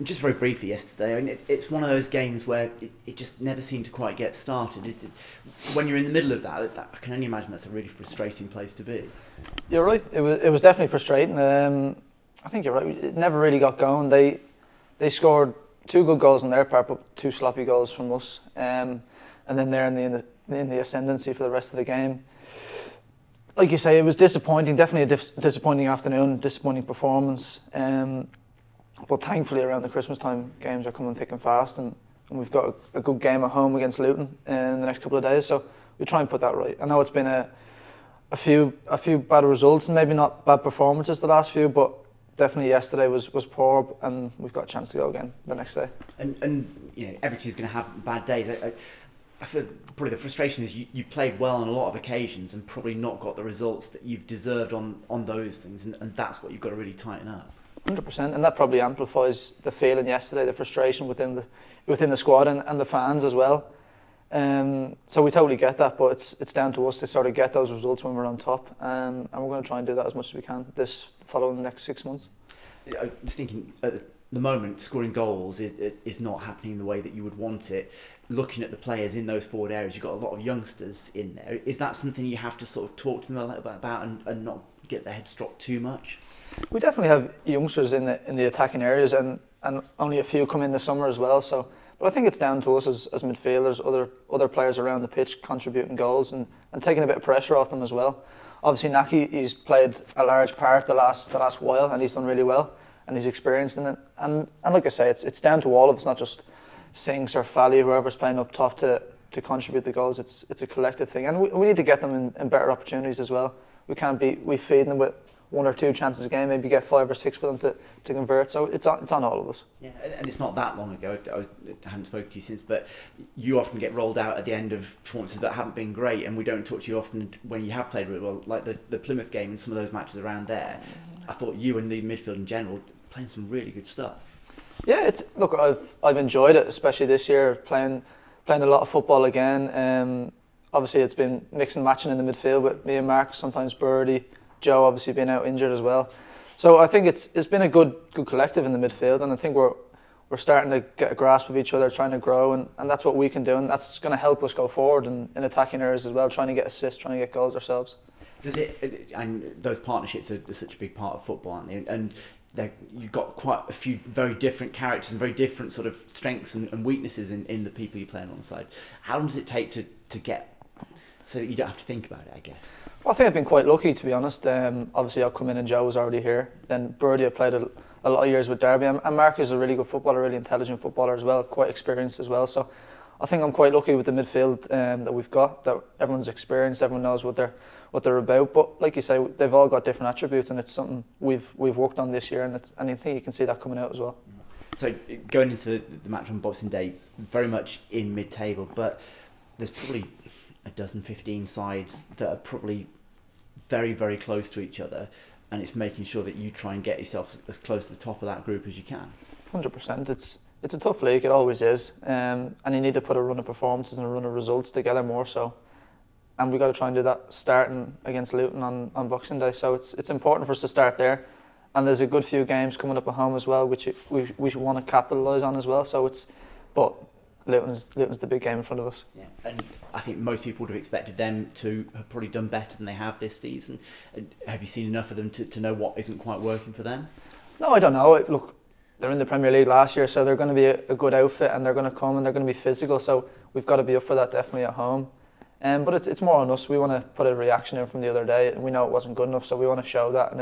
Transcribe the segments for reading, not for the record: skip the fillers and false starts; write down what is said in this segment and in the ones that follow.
Just very briefly yesterday, I mean, it's one of those games where it just never seemed to quite get started. When you're in the middle of that, I can only imagine that's a really frustrating place to be. You're right. It was definitely frustrating. I think you're right. It never really got going. They scored 2 good goals on their part, but 2 sloppy goals from us. And then they're in the ascendancy for the rest of the game. Like you say, it was disappointing. Definitely a disappointing afternoon, disappointing performance. But thankfully, around the Christmas time, games are coming thick and fast, and we've got a good game at home against Luton in the next couple of days. So we try and put that right. I know it's been a few bad results and maybe not bad performances the last few, but definitely yesterday was poor, and we've got a chance to go again the next day. And you know, every team's going to have bad days. I feel probably the frustration is you played well on a lot of occasions and probably not got the results that you've deserved on those things, and that's what you've got to really tighten up. 100%, and that probably amplifies the feeling yesterday, the frustration within the squad and the fans as well. So we totally get that, but it's down to us to sort of get those results when we're on top, and we're going to try and do that as much as we can following the next 6 months. I was thinking at the moment, scoring goals is not happening the way that you would want it. Looking at the players in those forward areas, you've got a lot of youngsters in there. Is that something you have to sort of talk to them a little bit about and not get their heads dropped too much? We definitely have youngsters in the attacking areas, and only a few come in the summer as well. So, but I think it's down to us as midfielders, other players around the pitch contributing goals and taking a bit of pressure off them as well. Obviously, Naki, he's played a large part the last while, and he's done really well, and he's experienced in it. And like I say, it's down to all of us, not just Sinks or Fally, whoever's playing up top to contribute the goals. It's a collective thing, and we need to get them in better opportunities as well. We feed them with 1 or 2 chances a game, maybe get 5 or 6 for them to convert. So it's on all of us. Yeah, and it's not that long ago. I haven't spoken to you since, but you often get rolled out at the end of performances that haven't been great, and we don't talk to you often when you have played really well, like the Plymouth game and some of those matches around there. I thought you and the midfield in general playing some really good stuff. Yeah, look, I've enjoyed it, especially this year, playing a lot of football again. Obviously, it's been mixing and matching in the midfield with me and Mark, sometimes Birdie, Joe obviously being out injured as well. So I think it's been a good collective in the midfield, and I think we're starting to get a grasp of each other, trying to grow, and that's what we can do, and that's going to help us go forward in attacking areas as well, trying to get assists, trying to get goals ourselves. And those partnerships are such a big part of football, aren't they? And you've got quite a few very different characters and very different sort of strengths and weaknesses in the people you're playing alongside. How long does it take to get so that you don't have to think about it, I guess? Well, I think I've been quite lucky, to be honest. Obviously, I'll come in and Joe was already here. Then Birdie, I played a lot of years with Derby, and Mark is a really good footballer, really intelligent footballer as well, quite experienced as well. So I think I'm quite lucky with the midfield that we've got, that everyone's experienced, everyone knows what they're about. But like you say, they've all got different attributes, and it's something we've worked on this year, and I think you can see that coming out as well. So going into the match on Boxing Day, very much in mid-table, but there's probably a dozen, 15 sides that are probably very, very close to each other, and it's making sure that you try and get yourself as close to the top of that group as you can. 100%. It's a tough league, it always is, and you need to put a run of performances and a run of results together more so. And we've got to try and do that starting against Luton on Boxing Day. So it's important for us to start there. And there's a good few games coming up at home as well, which we want to capitalise on as well. So but Luton's the big game in front of us. Yeah, and I think most people would have expected them to have probably done better than they have this season. Have you seen enough of them to know what isn't quite working for them? No, I don't know. Look, they're in the Premier League last year, so they're going to be a good outfit, and they're going to come and they're going to be physical. So we've got to be up for that definitely at home. But it's more on us. We want to put a reaction in from the other day, and we know it wasn't good enough, so we want to show that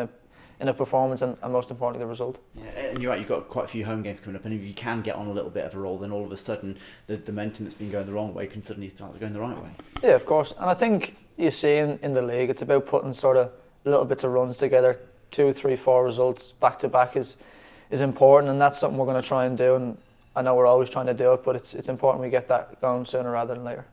in a performance and most importantly the result. Yeah, and you're right, you've got quite a few home games coming up, and if you can get on a little bit of a roll, then all of a sudden the momentum that's been going the wrong way can suddenly start going the right way. Yeah, of course. And I think you see in the league, it's about putting sort of little bits of runs together. 2, 3, 4 results back to back is important, and that's something we're going to try and do. And I know we're always trying to do it, but it's important we get that going sooner rather than later.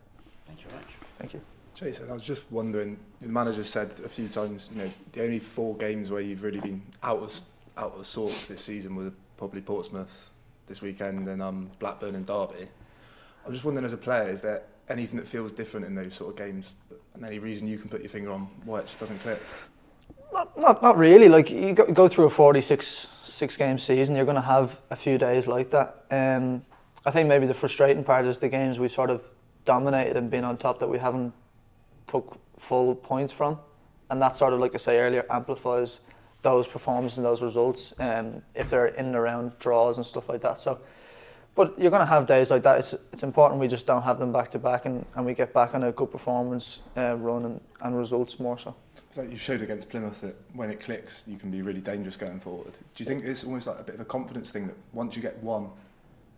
Thank you very much. Thank you. Jason, I was just wondering, the manager said a few times, the only 4 games where you've really been out of sorts this season were probably Portsmouth this weekend and Blackburn and Derby. I'm just wondering, as a player, is there anything that feels different in those sort of games, and any reason you can put your finger on why it just doesn't click? Not really. Like you go through a 46 game season, you're going to have a few days like that. I think maybe the frustrating part is the games we sort of dominated and been on top that we haven't took full points from, and that sort of, like I say earlier, amplifies those performances and those results. If they're in and around draws and stuff like that. So, but you're going to have days like that. It's important we just don't have them back to back, and we get back on a good performance run and results more so. It's like you showed against Plymouth that when it clicks, you can be really dangerous going forward. Do you think it's almost like a bit of a confidence thing that once you get one,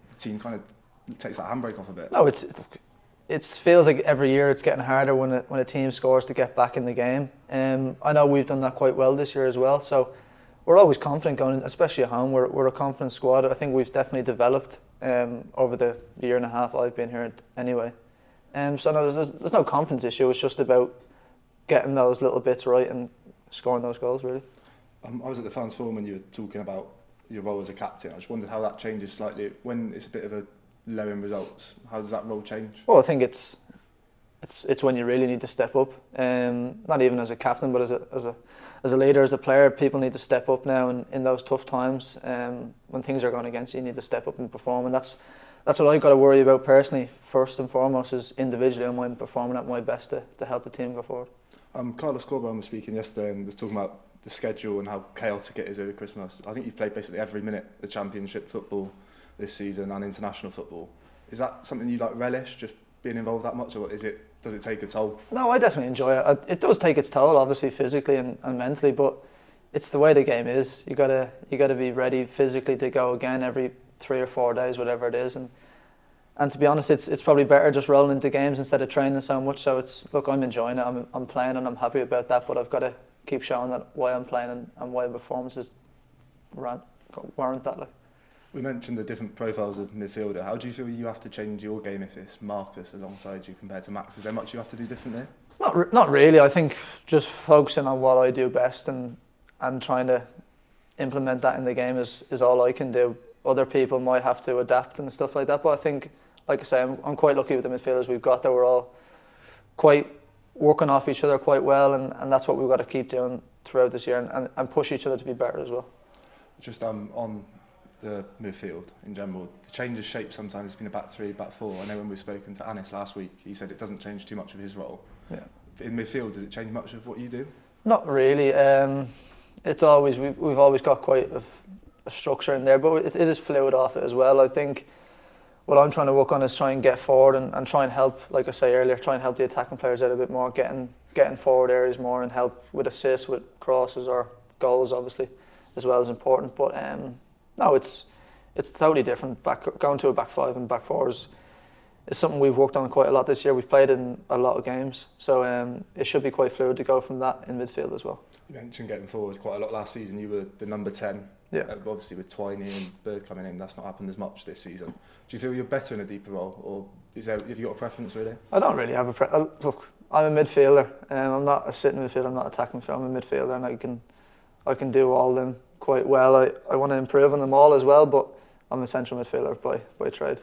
the team kind of takes that handbrake off a bit? No, it feels like every year it's getting harder when a team scores to get back in the game. I know we've done that quite well this year as well. So we're always confident going in, especially at home. We're a confident squad. I think we've definitely developed over the year and a half I've been here anyway. So no, there's no confidence issue. It's just about getting those little bits right and scoring those goals, really. I was at the fans forum when you were talking about your role as a captain. I just wondered how that changes slightly when it's a bit of a low in results. How does that role change? Well, I think it's when you really need to step up. Not even as a captain, but as a leader, as a player, people need to step up now in those tough times. When things are going against you, you need to step up and perform, and that's what I've got to worry about personally. First and foremost is individually, am I performing at my best to help the team go forward. Carlos Corban was speaking yesterday and was talking about the schedule and how chaotic it is over Christmas. I think you've played basically every minute the Championship football this season and international football. Is that something you like relish, just being involved that much, or does it take a toll? No, I definitely enjoy it. It does take its toll, obviously physically and mentally, but it's the way the game is. You gotta be ready physically to go again every 3 or 4 days, whatever it is, and to be honest, it's probably better just rolling into games instead of training so much. So look, I'm enjoying it. I'm playing and I'm happy about that. But I've got to keep showing that why I'm playing and why performances warrant that. Like. We mentioned the different profiles of midfielder. How do you feel you have to change your game if it's Marcus alongside you compared to Max? Is there much you have to do differently? Not really. I think just focusing on what I do best and trying to implement that in the game is all I can do. Other people might have to adapt and stuff like that. But I think, like I say, I'm quite lucky with the midfielders we've got. That we're all quite working off each other quite well, and that's what we've got to keep doing throughout this year and push each other to be better as well. Just on the midfield in general, the change of shape sometimes has been a back three, back four. I know when we've spoken to Anis last week, he said it doesn't change too much of his role. Yeah. In midfield, does it change much of what you do? Not really. It's always we've always got quite a structure in there, but it is fluid off it as well. I think what I'm trying to work on is try and get forward and try and help, like I say earlier, try and help the attacking players out a bit more, getting forward areas more and help with assists, with crosses or goals, obviously, as well as important. But no, it's totally different. Going to a back five and back four is something we've worked on quite a lot this year. We've played in a lot of games, so it should be quite fluid to go from that in midfield as well. You mentioned getting forward quite a lot last season. You were the number 10. Yeah. Obviously with Twiney and Bird coming in, that's not happened as much this season. Do you feel you're better in a deeper role, or have you got a preference really? I don't really have a preference. Look, I'm a midfielder. I'm not a sitting midfielder. I'm not attacking midfielder. I'm a midfielder, and I can do all of them quite well. I want to improve on them all as well, but I'm a central midfielder by trade.